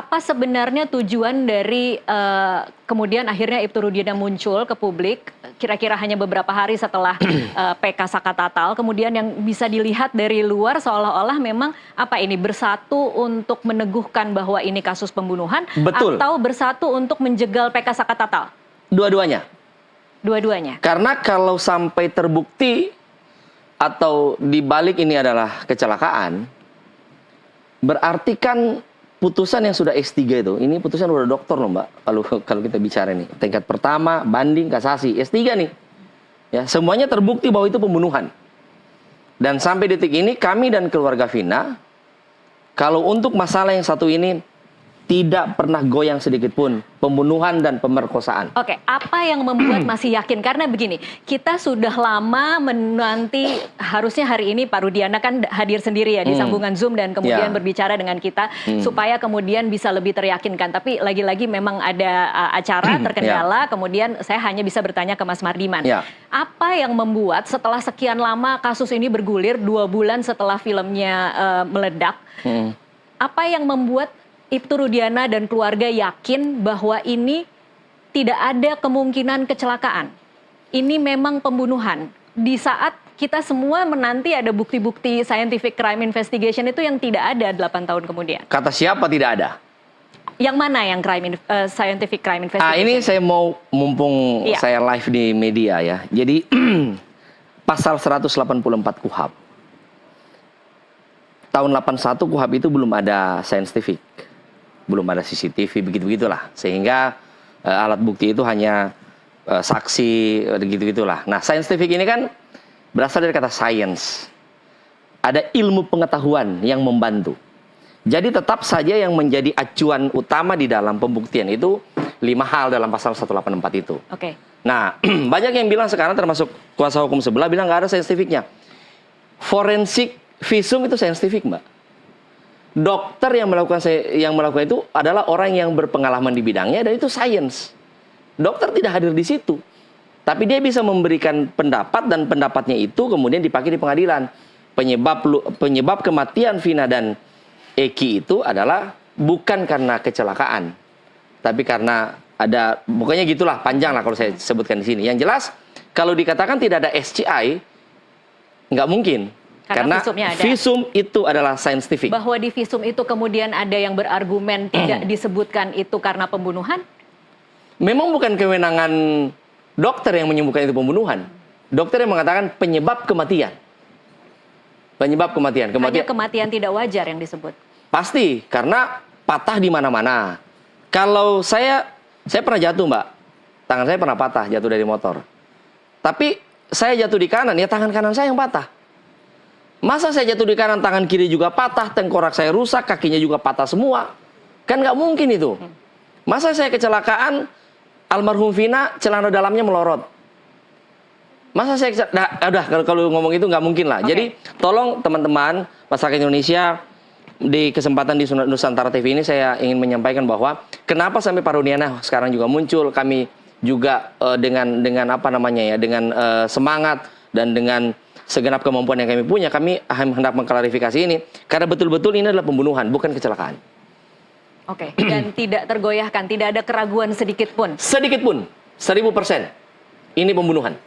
Apa sebenarnya tujuan dari kemudian akhirnya Ibtu Rudiana muncul ke publik, kira-kira hanya beberapa hari setelah PK Sakatatal, kemudian yang bisa dilihat dari luar seolah-olah memang apa ini bersatu untuk meneguhkan bahwa ini kasus pembunuhan, Betul. atau bersatu untuk menjegal PK Sakatatal? Dua-duanya. Dua-duanya. Karena kalau sampai terbukti atau dibalik ini adalah kecelakaan, berarti kan putusan yang sudah S3 itu, ini putusan udah doktor loh Mbak, kalau kita bicara nih, tingkat pertama, banding, kasasi, S3 nih. Ya, semuanya terbukti bahwa itu pembunuhan. Dan sampai detik ini kami dan keluarga Vina, kalau untuk masalah yang satu ini tidak pernah goyang sedikit pun, pembunuhan dan pemerkosaan. Oke, apa yang membuat masih yakin? Karena begini, kita sudah lama menanti, harusnya hari ini Pak Rudiana kan hadir sendiri ya di sambungan Zoom dan kemudian berbicara dengan kita supaya kemudian bisa lebih teryakinkan. Tapi lagi-lagi memang ada acara terkendala, kemudian saya hanya bisa bertanya ke Mas Mardiman. Apa yang membuat setelah sekian lama kasus ini bergulir 2 bulan setelah filmnya meledak, apa yang membuat Ibtu Rudiana dan keluarga yakin bahwa ini tidak ada kemungkinan kecelakaan? Ini memang pembunuhan. Di saat kita semua menanti ada bukti-bukti scientific crime investigation itu yang tidak ada 8 tahun kemudian. Kata siapa tidak ada? Yang mana yang scientific crime investigation? Ini saya mau, mumpung saya live di media ya. Jadi pasal 184 KUHP. Tahun 81 KUHP itu belum ada scientific. Belum ada CCTV, begitu-begitulah. Sehingga alat bukti itu hanya saksi, begitu-begitulah. Nah, scientific ini kan berasal dari kata science. Ada ilmu pengetahuan yang membantu. Jadi tetap saja yang menjadi acuan utama di dalam pembuktian itu 5 hal dalam pasal 184 itu. Oke. Nah, banyak yang bilang sekarang termasuk kuasa hukum sebelah bilang nggak ada scientificnya. Forensik visum itu scientific, Mbak. Dokter yang melakukan itu adalah orang yang berpengalaman di bidangnya dan itu sains. Dokter tidak hadir di situ. Tapi dia bisa memberikan pendapat dan pendapatnya itu kemudian dipakai di pengadilan. Penyebab kematian Vina dan Eki itu adalah bukan karena kecelakaan. Tapi karena ada, pokoknya gitulah, panjang lah kalau saya sebutkan di sini. Yang jelas, kalau dikatakan tidak ada SCI, nggak mungkin. Karena visum itu adalah scientific. Bahwa di visum itu kemudian ada yang berargumen tidak disebutkan itu karena pembunuhan? Memang bukan kewenangan dokter yang menyembuhkan itu pembunuhan. Dokter yang mengatakan penyebab kematian. Penyebab kematian. Hanya kematian tidak wajar yang disebut? Pasti, karena patah di mana-mana. Kalau saya pernah jatuh, Mbak. Tangan saya pernah patah, jatuh dari motor. Tapi saya jatuh di kanan, ya tangan kanan saya yang patah. Masa saya jatuh di kanan, tangan kiri juga patah, tengkorak saya rusak, kakinya juga patah semua. Kan nggak mungkin itu. Masa saya kecelakaan, almarhum Vina, celana dalamnya melorot. Masa saya udah kalau ngomong itu nggak mungkin lah. Jadi tolong teman-teman masyarakat Indonesia, di kesempatan di Nusantara TV ini saya ingin menyampaikan bahwa kenapa sampai Pak Rudiana sekarang juga muncul, kami juga dengan apa namanya ya, dengan semangat dan dengan segenap kemampuan yang kami punya, kami hendak mengklarifikasi ini karena betul-betul ini adalah pembunuhan, bukan kecelakaan. Oke, dan tidak tergoyahkan, tidak ada keraguan sedikit pun? Sedikit pun, 1000%. Ini pembunuhan.